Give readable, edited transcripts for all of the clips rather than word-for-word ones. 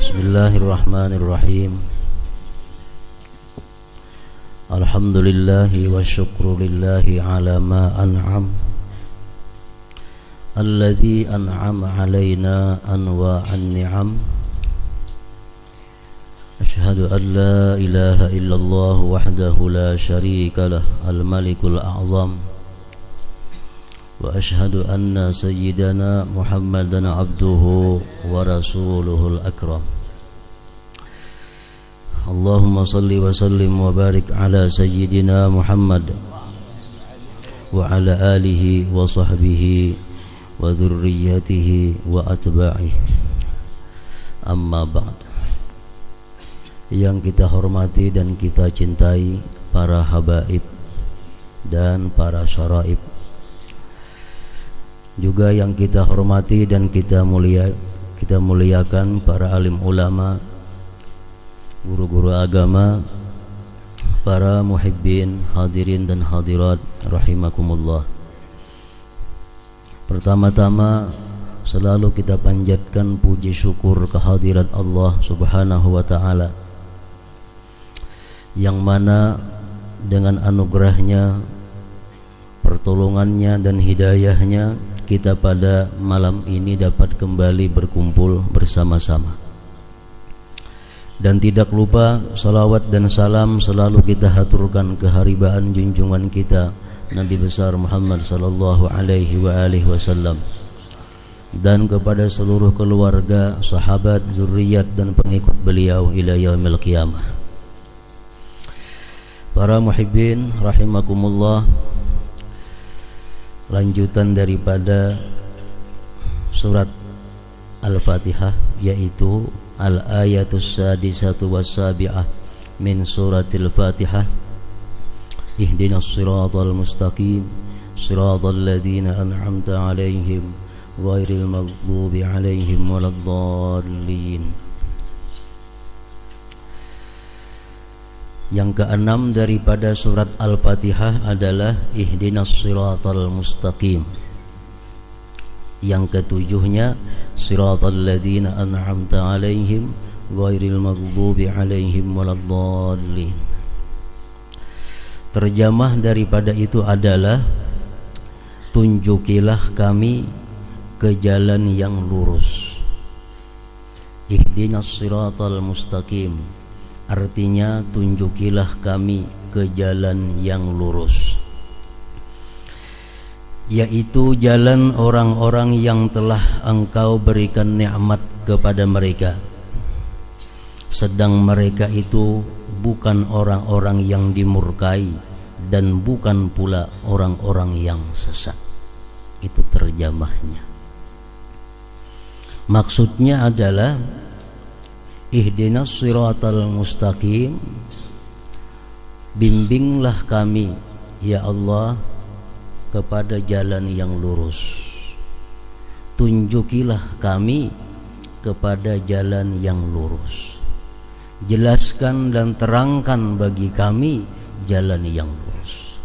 Bismillahirrahmanirrahim. Alhamdulillahi wa syukru lillahi ala ma an'am alladhi an'ama alaina anwa'an ni'am. Ashhadu an la ilaha illallah wahdahu la syarika lah al-malikul a'zam. Wa ashhadu anna sayyidana Muhammadan abduhu wa rasuluhul akram. Allahumma salli wa sallim wa barik ala sayyidina Muhammad wa ala alihi wa sahbihi wa dhurriyyatihi wa atba'ihi. Amma ba'd. Yang kita hormati dan kita cintai para habaib dan para syaraib, juga yang kita hormati dan kita muliakan para alim ulama, guru-guru agama, para muhibbin, hadirin dan hadirat rahimakumullah. Pertama-tama selalu kita panjatkan puji syukur kehadirat Allah Subhanahu wa taala, yang mana dengan anugerahnya, pertolongannya dan hidayahnya, kita pada malam ini dapat kembali berkumpul bersama-sama. Dan tidak lupa salawat dan salam selalu kita haturkan keharibaan junjungan kita Nabi besar Muhammad sallallahu alaihi wasallam, dan kepada seluruh keluarga, sahabat, zuriat dan pengikut beliau ila yaumil qiyamah. Para muhibbin rahimakumullah, lanjutan daripada surat Al-Fatihah, yaitu al-ayatus sadisatu was-sabi'ah min suratil Fatihah. Ihdinas siratal mustaqim siratal ladzina an'amta 'alaihim ghairil maghdubi 'alaihim waladdallin. Yang keenam daripada surat Al-Fatihah adalah ihdinas siratal mustaqim. Yang ketujuhnya siratal ladzina an'amta 'alaihim ghairil maghdubi 'alaihim waladdallin. Terjemah daripada itu adalah tunjukilah kami ke jalan yang lurus. Ihdinas siratal mustaqim artinya tunjukilah kami ke jalan yang lurus, yaitu jalan orang-orang yang telah Engkau berikan nikmat kepada mereka, sedang mereka itu bukan orang-orang yang dimurkai dan bukan pula orang-orang yang sesat. Itu terjemahnya. Maksudnya adalah ihdinas siratal mustaqim, bimbinglah kami ya Allah kepada jalan yang lurus. Tunjukilah kami kepada jalan yang lurus. Jelaskan dan terangkan bagi kami jalan yang lurus.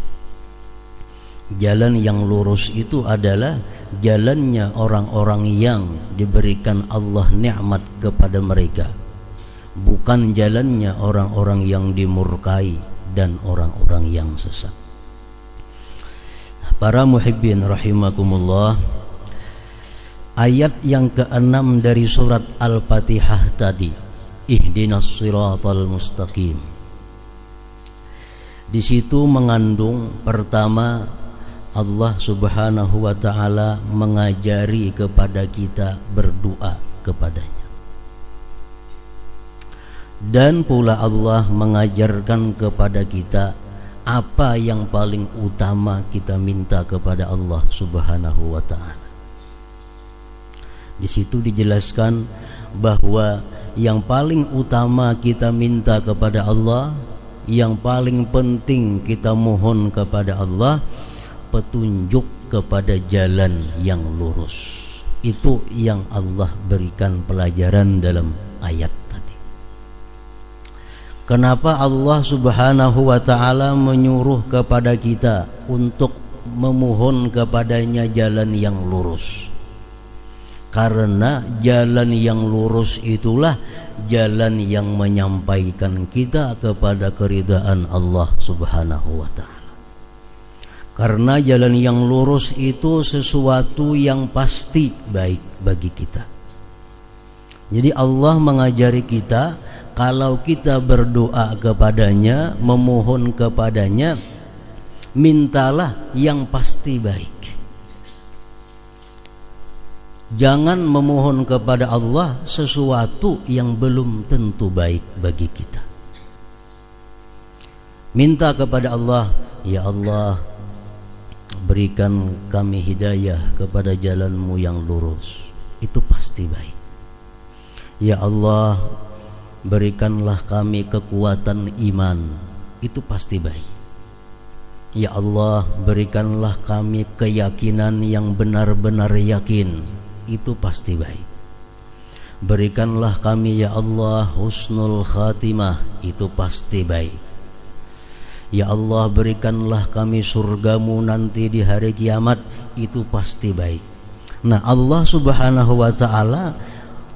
Jalan yang lurus itu adalah jalannya orang-orang yang diberikan Allah nikmat kepada mereka, bukan jalannya orang-orang yang dimurkai dan orang-orang yang sesat. Para muhibbin rahimakumullah, ayat yang keenam dari surat Al-Fatihah tadi, ihdinas siratal mustaqim, di situ mengandung pertama, Allah Subhanahu wa taala mengajari kepada kita berdoa kepadanya, dan pula Allah mengajarkan kepada kita apa yang paling utama kita minta kepada Allah Subhanahu wa taala. Di situ dijelaskan bahwa yang paling utama kita minta kepada Allah, yang paling penting kita mohon kepada Allah, petunjuk kepada jalan yang lurus. Itu yang Allah berikan pelajaran dalam ayat tadi. Kenapa Allah Subhanahu wa taala menyuruh kepada kita untuk memohon kepadanya jalan yang lurus? Karena jalan yang lurus itulah jalan yang menyampaikan kita kepada keridhaan Allah Subhanahu wa ta'ala. Karena jalan yang lurus itu sesuatu yang pasti baik bagi kita. Jadi Allah mengajari kita, kalau kita berdoa kepadanya, memohon kepadanya, mintalah yang pasti baik. Jangan memohon kepada Allah sesuatu yang belum tentu baik bagi kita. Minta kepada Allah, ya Allah, berikan kami hidayah kepada jalan-Mu yang lurus. Itu pasti baik. Ya Allah, berikanlah kami kekuatan iman. Itu pasti baik. Ya Allah, berikanlah kami keyakinan yang benar-benar yakin. Itu pasti baik. Berikanlah kami ya Allah husnul khatimah. Itu pasti baik. Ya Allah, berikanlah kami surgamu nanti di hari kiamat. Itu pasti baik. Nah, Allah Subhanahu wa ta'ala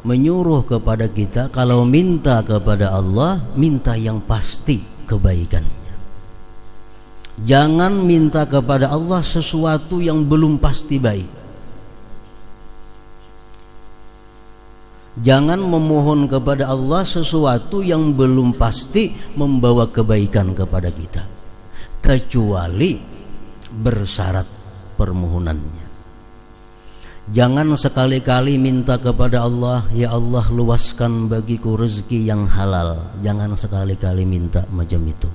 menyuruh kepada kita, kalau minta kepada Allah, minta yang pasti kebaikannya. Jangan minta kepada Allah sesuatu yang belum pasti baik. Jangan memohon kepada Allah sesuatu yang belum pasti membawa kebaikan kepada kita, kecuali bersyarat permohonannya. Jangan sekali-kali minta kepada Allah, ya Allah luaskan bagiku rezeki yang halal. Jangan sekali-kali minta macam itu.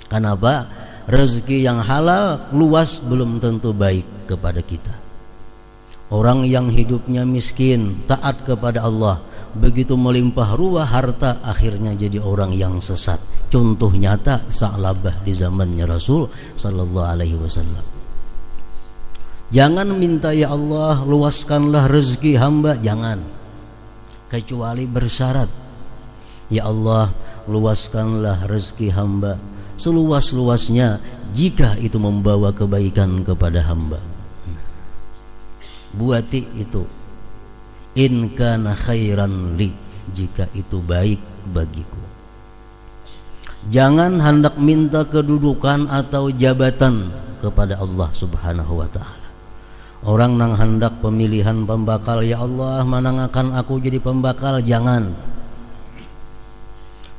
Kenapa? Rezeki yang halal luas belum tentu baik kepada kita. Orang yang hidupnya miskin, taat kepada Allah, begitu melimpah ruah harta, akhirnya jadi orang yang sesat. Contoh nyata Sa'labah di zamannya Rasul sallallahu alaihi wasallam. Jangan minta ya Allah luaskanlah rezeki hamba, jangan, kecuali bersyarat. Ya Allah luaskanlah rezeki hamba seluas-luasnya jika itu membawa kebaikan kepada hamba. Buati itu, in kana khairan li, jika itu baik bagiku. Jangan hendak minta kedudukan atau jabatan kepada Allah Subhanahu wa ta'ala. Orang nang hendak pemilihan pembakal, ya Allah manangakan aku jadi pembakal, jangan.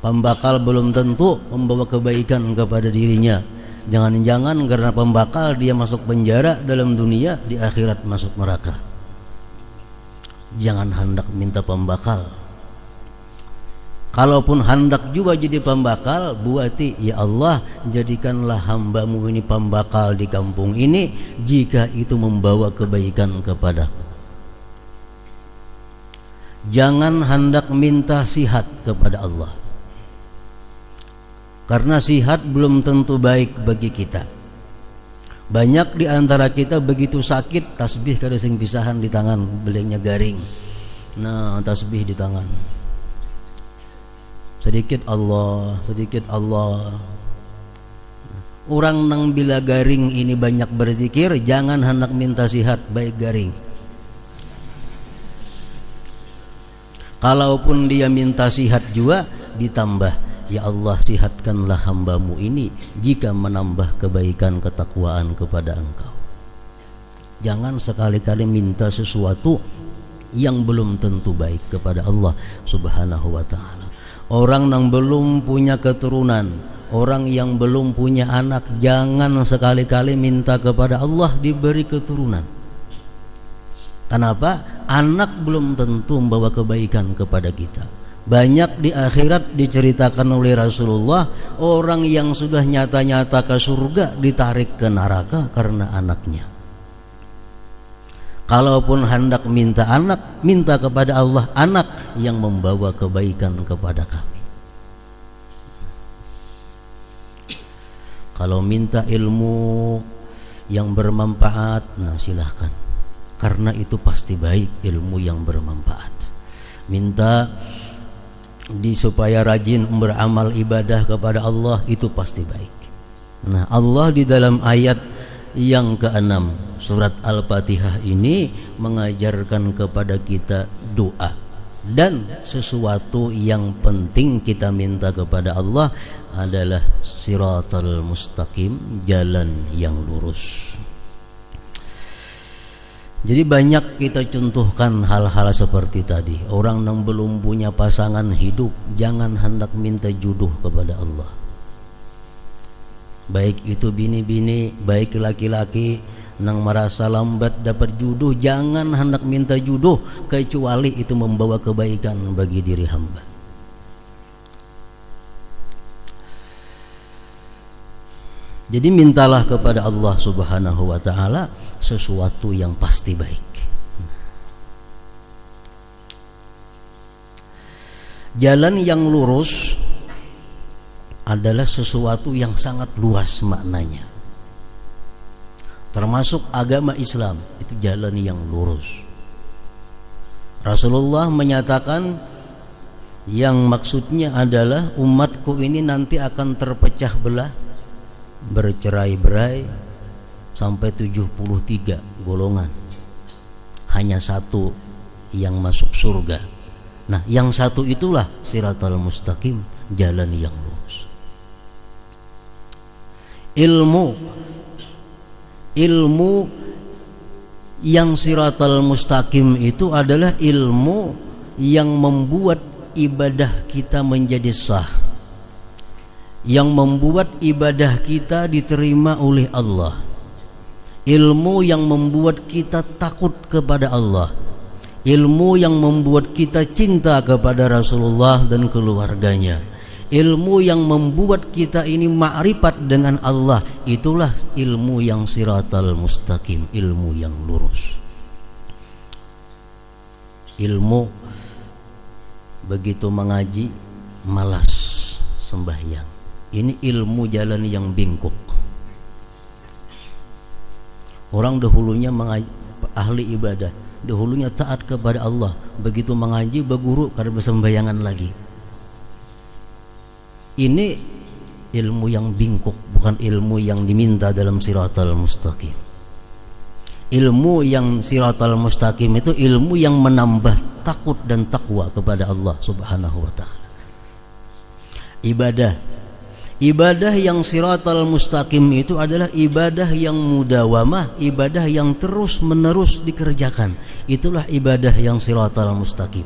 Pembakal belum tentu membawa kebaikan kepada dirinya. Jangan-jangan karena pembakal dia masuk penjara dalam dunia, di akhirat masuk neraka. Jangan hendak minta pembakal. Kalaupun hendak juga jadi pembakal, buati ya Allah jadikanlah hamba-Mu ini pembakal di kampung ini jika itu membawa kebaikan kepadaku. Jangan hendak minta sihat kepada Allah, karena sihat belum tentu baik bagi kita. Banyak di antara kita begitu sakit, tasbih kada sing pisahan di tangan, belengnya garing. Nah, tasbih di tangan. Sedikit Allah, sedikit Allah. Orang nang bila garing ini banyak berzikir, jangan hendak minta sihat, baik garing. Kalaupun dia minta sihat juga ditambah, ya Allah sihatkanlah hamba-Mu ini jika menambah kebaikan ketakwaan kepada Engkau. Jangan sekali-kali minta sesuatu yang belum tentu baik kepada Allah Subhanahu wa ta'ala. Orang yang belum punya keturunan, orang yang belum punya anak, jangan sekali-kali minta kepada Allah diberi keturunan. Kenapa? Anak belum tentu membawa kebaikan kepada kita. Banyak di akhirat diceritakan oleh Rasulullah, orang yang sudah nyata-nyata ke surga ditarik ke neraka karena anaknya. Kalaupun hendak minta anak, minta kepada Allah anak yang membawa kebaikan kepada kami. Kalau minta ilmu yang bermanfaat, nah silahkan, karena itu pasti baik, ilmu yang bermanfaat. Minta supaya rajin beramal ibadah kepada Allah, itu pasti baik. Nah, Allah di dalam ayat yang ke-6 surat Al-Fatihah ini mengajarkan kepada kita doa. Dan sesuatu yang penting kita minta kepada Allah adalah siratal mustaqim, jalan yang lurus. Jadi banyak kita contohkan hal-hal seperti tadi. Orang yang belum punya pasangan hidup, jangan hendak minta jodoh kepada Allah. Baik itu bini-bini, baik laki-laki nang merasa lambat dapat jodoh, jangan hendak minta jodoh kecuali itu membawa kebaikan bagi diri hamba. Jadi mintalah kepada Allah Subhanahu wa ta'ala sesuatu yang pasti baik. Jalan yang lurus adalah sesuatu yang sangat luas maknanya. Termasuk agama Islam, itu jalan yang lurus. Rasulullah menyatakan yang maksudnya adalah umatku ini nanti akan terpecah belah, bercerai-berai sampai 73 golongan. Hanya satu yang masuk surga. Nah, yang satu itulah siratal mustaqim, jalan yang lurus. Ilmu yang siratal mustaqim itu adalah ilmu yang membuat ibadah kita menjadi sah, yang membuat ibadah kita diterima oleh Allah, ilmu yang membuat kita takut kepada Allah, ilmu yang membuat kita cinta kepada Rasulullah dan keluarganya, ilmu yang membuat kita ini ma'rifat dengan Allah. Itulah ilmu yang siratal mustaqim, ilmu yang lurus. Ilmu begitu mengaji malas sembahyang, ini ilmu jalan yang bengkok. Orang dahulunya ahli ibadah, dahulunya taat kepada Allah, begitu mengaji berguru karena bersembayangan lagi. Ini ilmu yang bingkuk, bukan ilmu yang diminta dalam siratal mustaqim. Ilmu yang siratal mustaqim itu ilmu yang menambah takut dan takwa kepada Allah Subhanahu wa ta'ala. Ibadah yang siratal mustaqim itu adalah ibadah yang mudawamah, ibadah yang terus menerus dikerjakan. Itulah ibadah yang siratal mustaqim.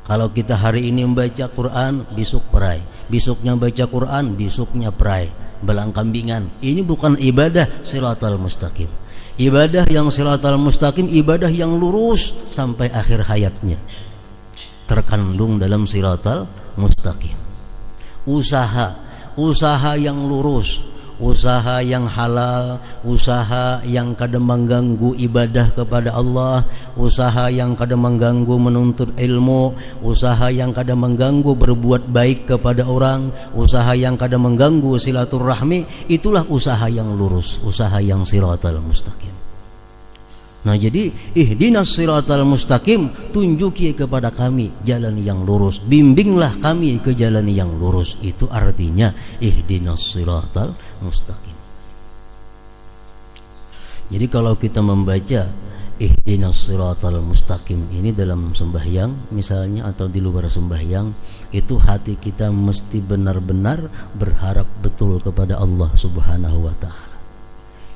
Kalau kita hari ini membaca Quran, besok perai, besoknya baca Quran, besoknya perai, belang kambingan. Ini bukan ibadah siratal mustaqim. Ibadah yang siratal mustaqim, ibadah yang lurus sampai akhir hayatnya, terkandung dalam siratal mustaqim. Usaha yang lurus, usaha yang halal, usaha yang kada mengganggu ibadah kepada Allah, usaha yang kada mengganggu menuntut ilmu, usaha yang kada mengganggu berbuat baik kepada orang, usaha yang kada mengganggu silaturahmi, itulah usaha yang lurus, usaha yang siratal mustaqim. Nah, jadi ihdinas siratal mustaqim, tunjuki kepada kami jalan yang lurus, bimbinglah kami ke jalan yang lurus. Itu artinya ihdinas siratal mustaqim. Jadi kalau kita membaca ihdinas siratal mustaqim ini dalam sembahyang misalnya atau di luar sembahyang, itu hati kita mesti benar-benar berharap betul kepada Allah Subhanahu wa ta'ala.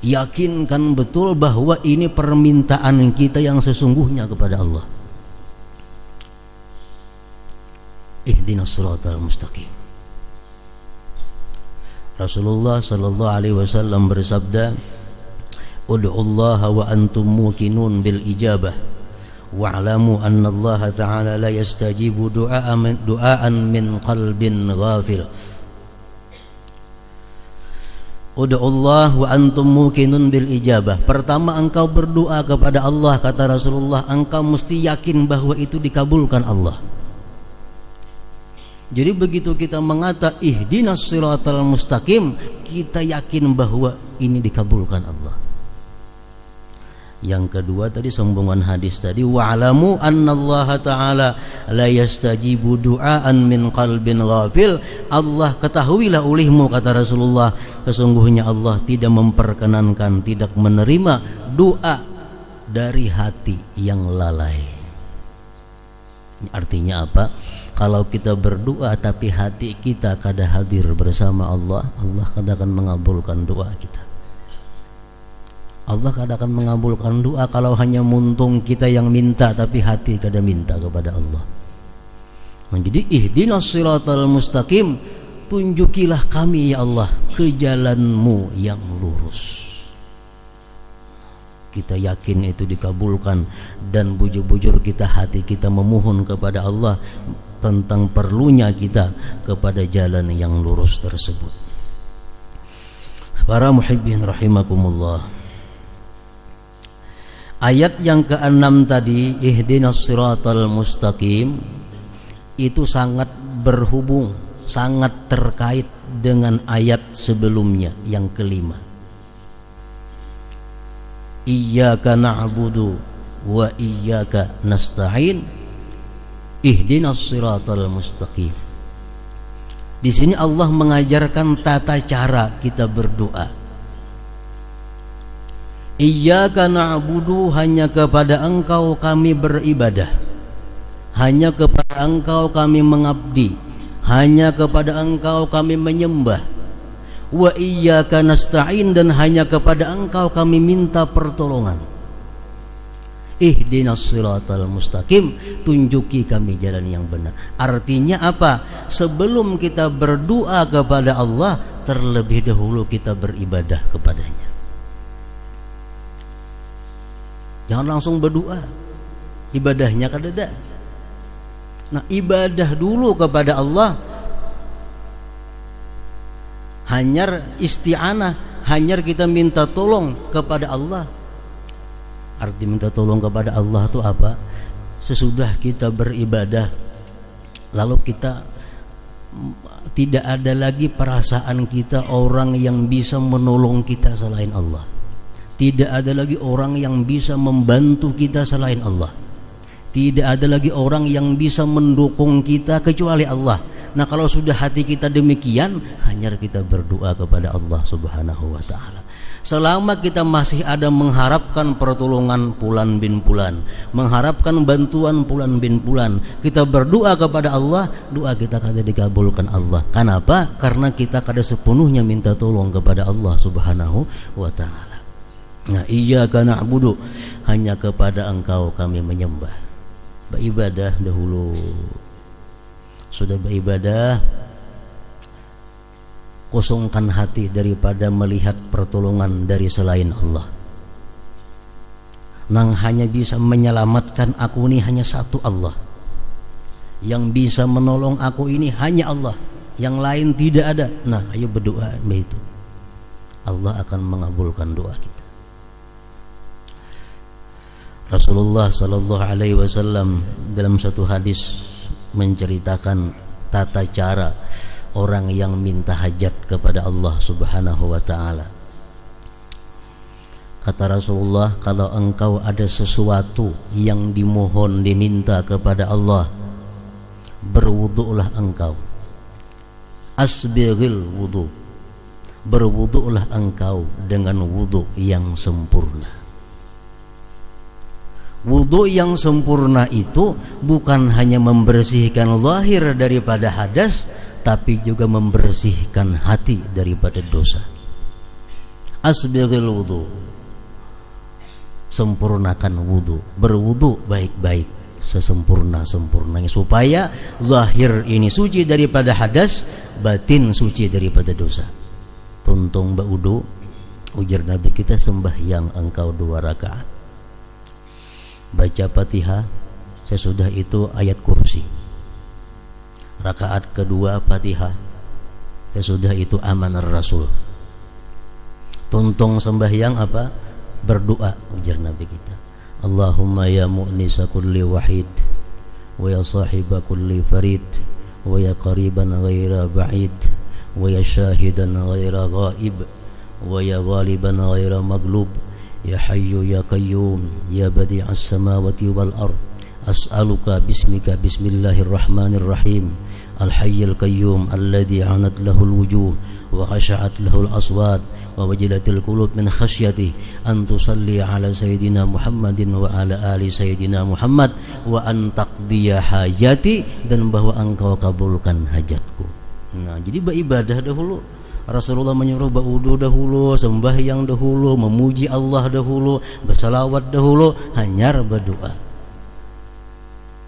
Yakinkan betul bahwa ini permintaan kita yang sesungguhnya kepada Allah. Ihdinas siratal mustaqim. Rasulullah sallallahu alaihi wasallam bersabda, "Ud'ullaha wa antum muqinun bil ijabah wa'lamu anna Allah ta'ala la yastajibu du'aan min qalbin ghafil." Ud'ullah wa antum muqinun bil ijabah. Pertama engkau berdoa kepada Allah, kata Rasulullah, engkau mesti yakin bahwa itu dikabulkan Allah. Jadi begitu kita mengata ihdinas siratal mustaqim, kita yakin bahwa ini dikabulkan Allah. Yang kedua tadi sambungan hadis tadi, wa'lamu annallaha ta'ala la yastajibu du'aan min qalbin ghafil. Allah, ketahuilah olehmu, kata Rasulullah, sesungguhnya Allah tidak memperkenankan, tidak menerima doa dari hati yang lalai. Artinya apa? Kalau kita berdoa tapi hati kita kada hadir bersama Allah, Allah kada akan mengabulkan doa kita. Allah kada akan mengabulkan doa kalau hanya muntung kita yang minta tapi hati kada minta kepada Allah. Jadi ihdinas siratal mustaqim, tunjukilah kami ya Allah ke jalan-Mu yang lurus. Kita yakin itu dikabulkan, dan bujur-bujur kita hati kita memohon kepada Allah tentang perlunya kita kepada jalan yang lurus tersebut. Para muhibbin rahimakumullah, ayat yang ke-6 tadi, ihdinas siratal mustaqim, itu sangat berhubung, sangat terkait dengan ayat sebelumnya yang ke-5. Iyyaka na'budu wa iyyaka nasta'in ihdinas siratal mustaqim. Di sini Allah mengajarkan tata cara kita berdoa. Iyyaka na'budu, hanya kepada Engkau kami beribadah, hanya kepada Engkau kami mengabdi, hanya kepada Engkau kami menyembah. Wa iyyaka nasta'in, dan hanya kepada Engkau kami minta pertolongan. Ihdinas siratal mustaqim, tunjuki kami jalan yang benar. Artinya apa? Sebelum kita berdoa kepada Allah, terlebih dahulu kita beribadah kepadanya. Jangan langsung berdoa, ibadahnya kada ada. Nah, ibadah dulu kepada Allah, hanyar isti'anah, hanyar kita minta tolong kepada Allah. Arti minta tolong kepada Allah itu apa? Sesudah kita beribadah, lalu kita tidak ada lagi perasaan kita orang yang bisa menolong kita selain Allah. Tidak ada lagi orang yang bisa membantu kita selain Allah. Tidak ada lagi orang yang bisa mendukung kita kecuali Allah. Nah, kalau sudah hati kita demikian, hanya kita berdoa kepada Allah Subhanahu wa ta'ala. Selama kita masih ada mengharapkan pertolongan fulan bin fulan, mengharapkan bantuan fulan bin fulan, kita berdoa kepada Allah, doa kita kada dikabulkan Allah. Kenapa? Karena kita kada sepenuhnya minta tolong kepada Allah Subhanahu wa ta'ala. Nah, iyyaka na'budu, hanya kepada Engkau kami menyembah. Beribadah dahulu. Sudah beribadah, kosongkan hati daripada melihat pertolongan dari selain Allah. Nang hanya bisa menyelamatkan aku ini hanya satu Allah. Yang bisa menolong aku ini hanya Allah, yang lain tidak ada. Nah, ayo berdoa begitu, Allah akan mengabulkan doa kita. Rasulullah sallallahu alaihi wasallam dalam satu hadis menceritakan tata cara orang yang minta hajat kepada Allah Subhanahu wa ta'ala. Kata Rasulullah, kalau engkau ada sesuatu yang dimohon, diminta kepada Allah, berwudu'lah engkau. Asbighil wudu', berwudu'lah engkau dengan wudu' yang sempurna. Wudu yang sempurna itu bukan hanya membersihkan zahir daripada hadas, tapi juga membersihkan hati daripada dosa. Asbighil wudu, sempurnakan wudu, berwudu baik-baik sesempurna-sempurnanya, supaya zahir ini suci daripada hadas, batin suci daripada dosa. Tuntung baudu, ujar Nabi kita, sembahyang engkau 2 rakaat, baca Fatihah, sesudah itu ayat kursi. Rakaat kedua Fatihah, sesudah itu amanar Rasul. Tuntung sembahyang apa? Berdoa, ujar Nabi kita, Allahumma ya mu'nisa kulli wahid, wa ya sahiba kulli farid, wa ya qariban ghaira ba'id, wa ya syahidan ghaira ghaib, wa ya ghaliban ghaira maghlub, ya hayyu ya qayyum ya badi'as samawati wal ard, as'aluka bismika bismillahirrahmanirrahim, Al-Hayyul Qayyum alladzi 'anat lahul wujuh wa khasha'at lahul aswat wa wajilatil qulub min khasyatihi an tusalli ala sayyidina Muhammadin wa ala ali sayyidina Muhammad wa an taqdiya hajati, dan bahwa engkau kabulkan hajatku. Nah, jadi beribadah dahulu. Rasulullah menyuruh berwudu dahulu, sembahyang dahulu, memuji Allah dahulu, bersalawat dahulu, hanyar berdoa.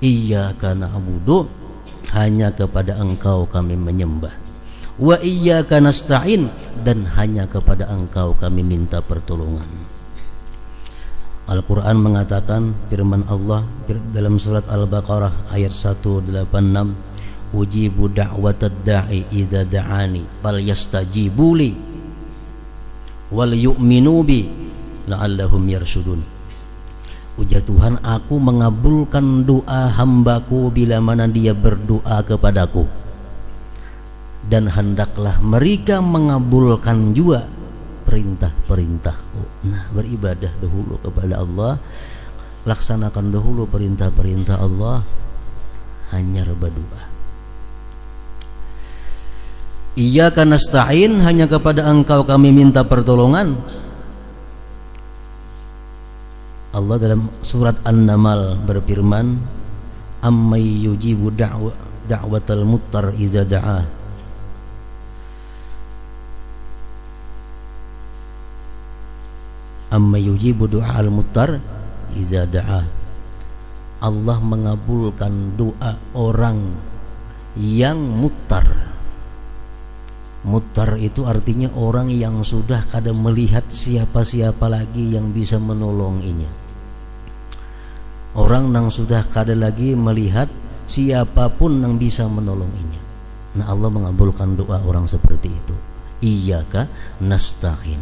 Iyyaka na'budu, hanya kepada engkau kami menyembah. Wa iyyaka nasta'in, dan hanya kepada engkau kami minta pertolongan. Al-Quran mengatakan, firman Allah dalam surat Al-Baqarah ayat 186, ujibu da'watad da'i idza da'ani fal yastajibu li wal yu'minu bi la'allahum yarshudun. Ujar Tuhan, aku mengabulkan doa hambaku bila mana dia berdoa kepadaku, dan hendaklah mereka mengabulkan juga perintah-perintahku. Nah, beribadah dahulu kepada Allah, laksanakan dahulu perintah-perintah Allah, hanya berdoa. Iyyaka nasta'in, hanya kepada engkau kami minta pertolongan. Allah dalam surat An-Naml berfirman, ammay yujibu da'watal muttar iza da'ah. Ammay yujibu du'al muttar iza da'ah. Allah mengabulkan doa orang yang muttar. Muttar itu artinya orang yang sudah kada melihat siapa-siapa lagi yang bisa menolonginya. Orang yang sudah kada lagi melihat siapapun yang bisa menolonginya. Nah, Allah mengabulkan doa orang seperti itu. Iyyaka nasta'in.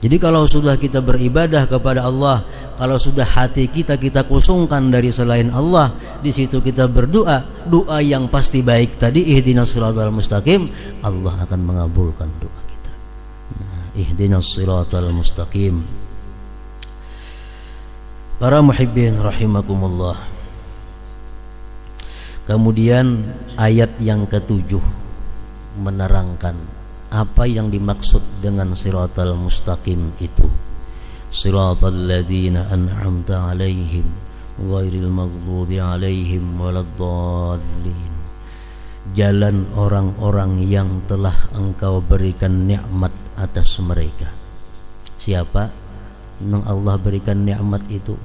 Jadi kalau sudah kita beribadah kepada Allah, kalau sudah hati kita kosongkan dari selain Allah, di situ kita berdoa, doa yang pasti baik tadi, ihdinas siratal mustaqim, Allah akan mengabulkan doa kita. Nah, ihdinas siratal mustaqim. Para muhibbin rahimakumullah. Kemudian ayat yang ketujuh menerangkan apa yang dimaksud dengan siratal mustaqim itu. Siratal ladzina an'amta 'alaihim ghairil maghdubi 'alaihim waladdallin. Jalan orang-orang yang telah engkau berikan nikmat atas mereka. Siapa yang Allah berikan nikmat itu?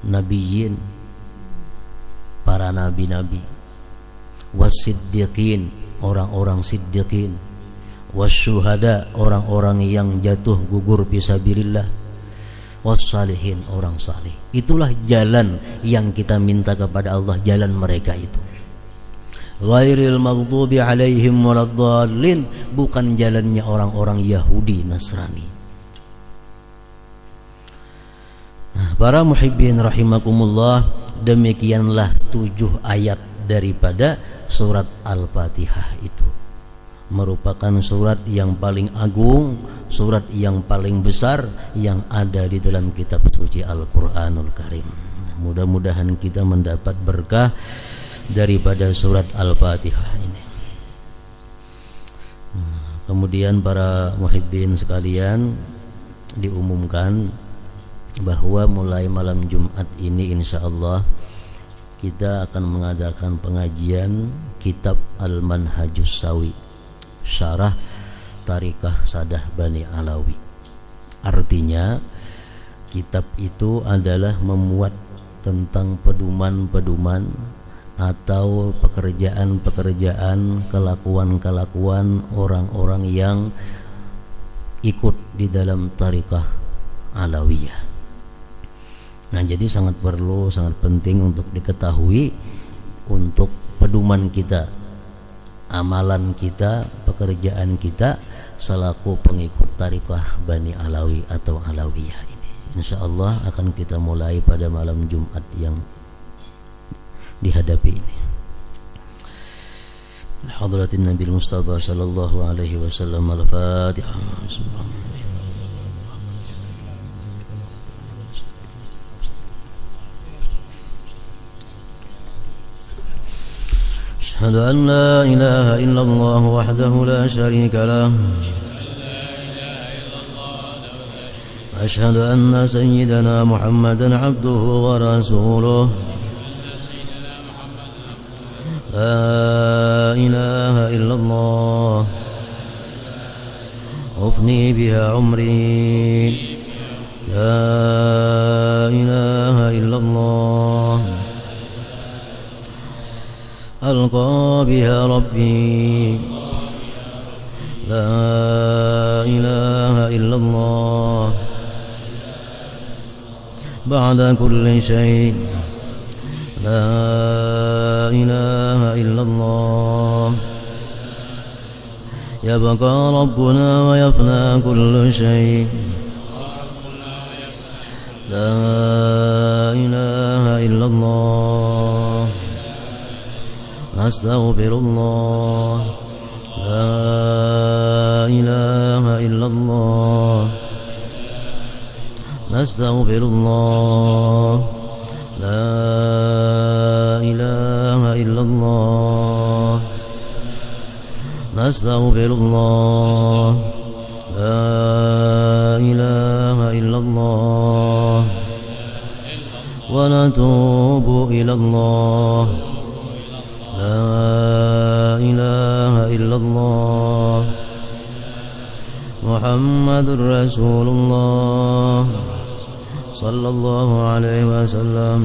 Nabiyyin, para nabi-nabi, wasiddiqin, orang-orang siddiqin, wasyuhada, orang-orang yang jatuh gugur fisabilillah, wassalihin, orang salih. Itulah jalan yang kita minta kepada Allah, jalan mereka itu. Ghairil maghdubi alaihim waladdallin, bukan jalannya orang-orang Yahudi Nasrani. Nah, para muhibbin rahimakumullah, demikianlah 7 ayat daripada surat Al-Fatihah itu. Merupakan surat yang paling agung, surat yang paling besar yang ada di dalam kitab suci Al-Quranul Karim. Mudah-mudahan kita mendapat berkah daripada surat Al-Fatihah ini. Kemudian para muhibbin sekalian, diumumkan bahwa mulai malam Jumat ini insyaallah kita akan mengadakan pengajian kitab Al-Manhajus Sawi, syarah Tariqah Sadah Bani Alawi. Artinya kitab itu adalah memuat tentang pedoman-pedoman atau pekerjaan-pekerjaan, kelakuan-kelakuan orang-orang yang ikut di dalam Tariqah Alawiyah. Nah, jadi sangat perlu, sangat penting untuk diketahui untuk pedoman kita, amalan kita, pekerjaan kita selaku pengikut Tariqah Bani Alawi atau Alawiyah ini. Insyaallah akan kita mulai pada malam Jumat yang dihadapi ini. Hadratin Nabi Mustafa sallallahu alaihi wasallam. Al-Fatihah. أشهد أن لا إله إلا الله وحده لا شريك له أشهد أن سيدنا محمدا عبده ورسوله لا إله إلا الله أفني بها عمري لا إله إلا الله ألقى بها ربي لا إله إلا الله بعد كل شيء لا إله إلا الله يبقى ربنا ويفنى كل شيء لا إله إلا الله نستغفر الله لا إله إلا الله نستغفر الله لا إله إلا الله نستغفر الله لا إله إلا الله ونتوب إلى الله لا إله إلا الله محمد رسول الله صلى الله عليه وسلم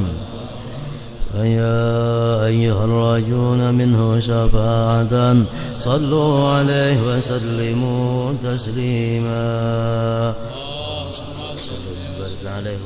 فيا أيها الراجون منه شفاعة صلوا عليه وسلموا تسليما. اللهم صل وسلم وبارك عليه